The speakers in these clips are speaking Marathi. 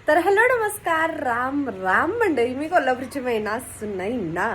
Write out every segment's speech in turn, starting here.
तर हॅलो नमस्कार राम राम मंडळी, मी कोल्हापूरची मैना सुनाईना.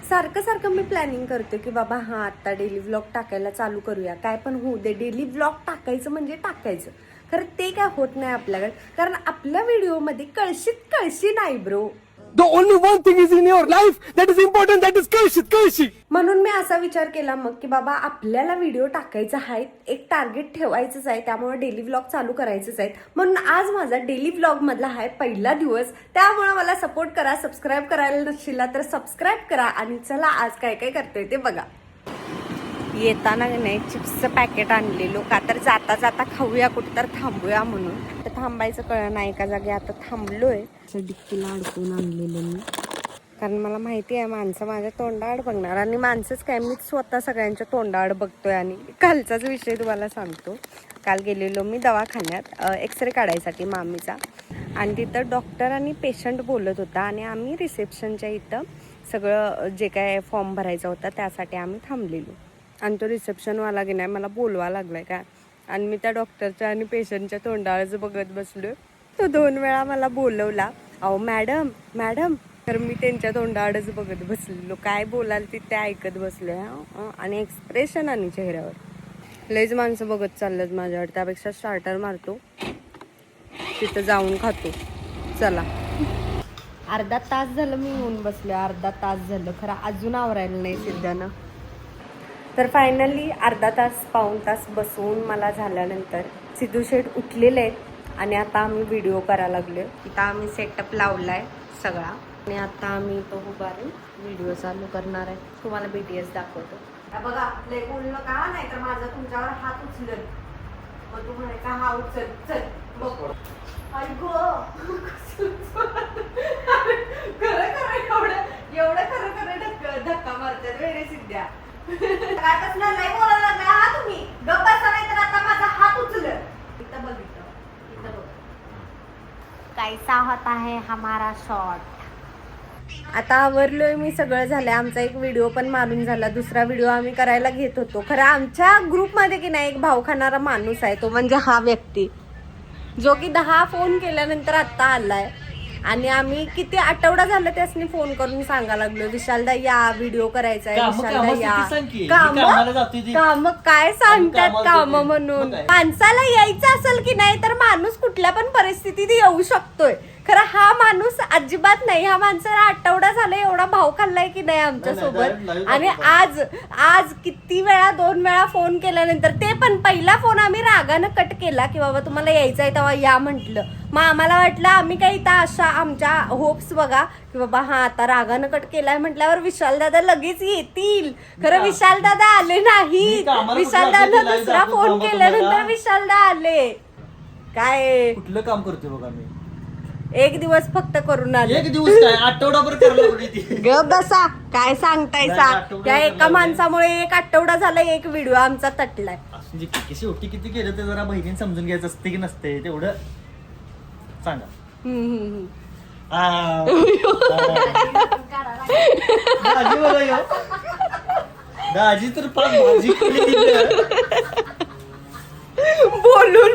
सारखं सारखं मी प्लॅनिंग करते की बाबा हा आता डेली व्लॉग टाकायला चालू करूया, काय पण होऊ दे, डेली व्लॉग टाकायचं म्हणजे टाकायचं. खरं ते काय होत नाही आपल्याकडे, कारण आपल्या व्हिडिओमध्ये कळशीत कळशी नाही bro. The only one thing is in your life that is important, that is कळशी. म्हणून मी असा विचार केला मग की बाबा आपल्याला व्हिडिओ टाकायचा आहे, एक टार्गेट ठेवायचंच आहे, त्यामुळे डेली व्लॉग चालू करायचंच आहे. म्हणून आज माझा डेली व्लॉग मधला आहे पहिला दिवस, त्यामुळे मला सपोर्ट करा. सबस्क्राईब करायला नसशील तर सबस्क्राईब करा आणि चला आज काय काय करतोय ते बघा. येताना नाही चिप्सचं पॅकेट आणलेलो, का तर जाता जाता खाऊया, कुठं तर थांबूया म्हणून. तर थांबायचं कळलं नाही, एका जागी आता थांबलोय. डिक्कीला अडकून आणलेलं मी, कारण मला माहिती आहे माणसं माझ्या तोंडाआड बघणार, आणि माणसंच काय मीच स्वतः सगळ्यांच्या तोंडाआड बघतोय. आणि कालचाच विषय तुम्हाला सांगतो. काल गेलेलो मी दवाखान्यात एक्सरे काढायसाठी मामीचा, आणि तिथं डॉक्टर आणि पेशंट बोलत होता, आणि आम्ही रिसेप्शनच्या इथं सगळं जे काय फॉर्म भरायचा होता त्यासाठी आम्ही थांबलेलो. आणि तो रिसेप्शनवाला की नाही मला बोलवा लागलाय काय, आणि मी त्या डॉक्टरच्या आणि पेशंटच्या तोंडाआडच बघत बसलोय. तो 2 वेळा मला बोलवला, अहो मॅडम मॅडम, तर मी त्यांच्या तोंडाआडच बघत बसलेलो. काय बोलाल ते ऐकत बसलोय. आणि एक्सप्रेशन आणि चेहऱ्यावर लयच माणसं बघत चाललं माझ्यावर, त्यापेक्षा स्टार्टर मारतो, तिथं जाऊन खातो. चला, अर्धा तास झालं मी येऊन बसले, अर्धा तास झालं. खरं अजून आवरायला नाही सिद्धानं. तर फायनली अर्धा तास पाऊण तास बसवून मला झाल्यानंतर सिद्धू शेठ उठलेले आहेत, आणि आता आम्ही व्हिडिओ करायला लागलो. इथं आम्ही सेटअप लावलाय सगळा, आणि आता आम्ही तो उभारून व्हिडिओ चालू करणार आहे. तुम्हाला BTS दाखवतो. बघा, लय बोललं का नाही तर माझा तुमच्यावर हात उचलल, मग तू म्हणे का हा उचल, चल बघ. एवढं खरं धक्का मारतात वेळे सिद्ध्या. काय नाही बोलायला लागला हा तुम्ही, गप्प बसा नाही तर आता माझा हात उचलल. इथं बघितलं, इथं बघ कैसा होता है हमारा शॉट. आता आवरलोय मी, सगळं झालंय. आमचा एक व्हिडिओ पण मारून झाला, दुसरा व्हिडिओ आम्ही करायला घेत होतो. खरं आमच्या ग्रुपमध्ये की नाही एक भाव खाणारा माणूस आहे, तो म्हणजे हा व्यक्ती, जो की 10 फोन केल्यानंतर आता आलाय. आणि आम्ही किती आठवडा झालं त्यासनी फोन करून सांगा लागलो, विशालदा या, व्हिडिओ करायचा आहे, विशालदा या. काम काय सांगतात काम म्हणून. माणसाला यायचं असेल की नाही तर माणूस कुठल्या पण परिस्थितीत येऊ शकतोय. खरं हा माणूस अजिबात नाही. हा माणसाला आठवडा झाला एवढा भाव खाल्लाय की नाही आमच्या सोबत. आणि आज किती वेळा 2 वेळा फोन केल्यानंतर, ते पण पहिला फोन आम्ही रागानं कट केला की बाबा तुम्हाला यायचं आहे तेव्हा या म्हटलं. मग आम्हाला वाटलं आम्ही काही इथं अशा आमच्या होप्स बघा की बाबा हा आता रागानं कट केलाय म्हटल्यावर विशाल दादा लगेच येतील. खरं विशाल दादा आले नाही. विशाल दादा दुसरा फोन केल्यानंतर विशाल दादा आले. काय कुठलं काम करतोय बघा मी, 1 दिवस फक्त करून आले. 1 दिवस काय आठवडाभर करायला ग बसा, काय सांगतायसा. त्या एका माणसामुळे 1 आठवडा झाला एक व्हिडिओ आमचा तटलाय. शेवटी किती केलं ते जरा बहिणीने समजून घ्यायचं असते की नसते तेवढं सांगा. दाजी बघा ह्यो. दाजी तर पाच भाजी बोलून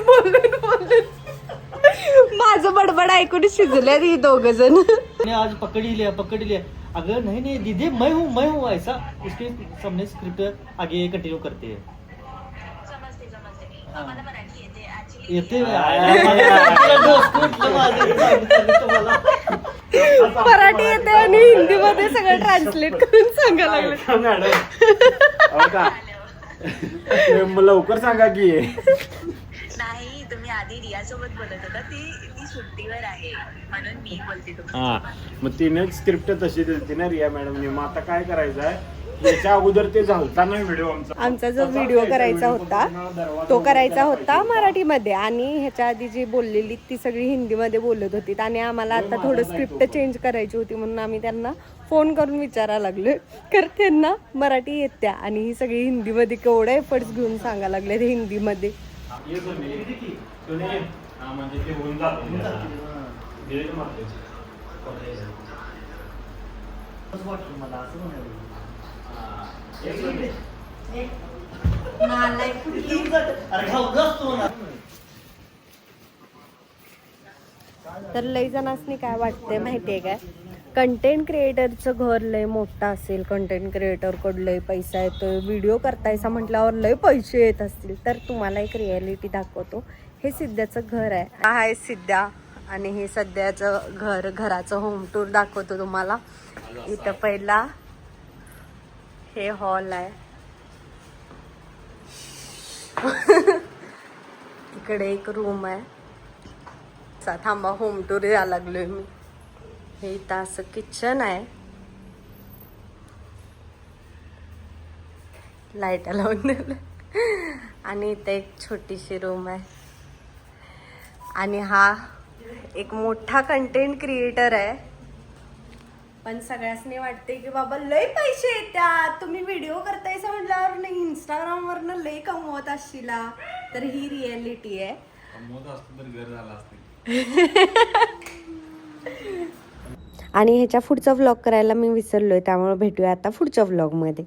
माझं बडबड ऐकून शिजले ही 2 जण. आज पकड़ी लिया. अगर नहीं दीदी मैं हूँ ऐसा उसके सामने स्क्रिप्ट आगे कंटिन्यू करते हैं. येते मराठी येते आणि हिंदी मध्ये सगळं ट्रान्सलेट करून सांगायला लागलं. लवकर सांगा की. नाही, तुम्ही आधी रिया सोबत बोलत होता, ती सुट्टीवर आहे म्हणून मी बोलते तुम्हाला. मग तिने स्क्रिप्ट तशी दिली ना रिया मॅडमने. मग आता काय करायचं आहे, याच्या अगोदर ते झालता ना व्हिडिओ आमचा जो व्हिडिओ करायचा होता तो करायचा होता मराठीमध्ये, आणि ह्याच्या आधी जी बोललेली ती सगळी हिंदीमध्ये बोलत होती. आणि आम्हाला आता थोडं स्क्रिप्ट चेंज करायची होती, म्हणून आम्ही त्यांना फोन करून विचारायला लागलो. तर त्यांना मराठी येत्या आणि ही सगळी हिंदीमध्ये केवढे एफर्ट्स घेऊन सांगायला लागले ते हिंदीमध्ये. मला असं म्हणायचं. अरे तर लई जणांनी काय वाटते माहितीये काय, कंटेंट क्रिएटरचं घर लय मोठं असेल, कंटेंट क्रिएटरकडे लय पैसा येतोय, व्हिडिओ करतायचा म्हटल्यावर लय पैसे येत असतील. तर तुम्हाला एक रियालिटी दाखवतो. हे सिद्ध्याचं घर आहे. हा आहे सिद्ध्या आणि हे सध्याचं घराचं होम टूर दाखवतो तुम्हाला. इथं पहिला हे हॉल आहे, इकडे एक रूम आहे. थांबा, होम टूर यायला लागलोय मी. हे इथं असं किचन आहे, लाईट लावून दिलं. आणि इथं एक छोटीशी रूम आहे. आणि हा एक मोठा कंटेंट क्रिएटर आहे. पण सगळ्यांनी वाटते की बाबा लय पैसे येतात, तुम्ही व्हिडिओ करतायचा म्हटल्यावर नाही इंस्टाग्रामवरनं लय कमवत असशीला. तर ही रियालिटी आहे. आणि ह्याच्या पुढचा व्लॉग करायला मी विसरलोय, त्यामुळे भेटूया आता पुढच्या व्लॉगमध्ये.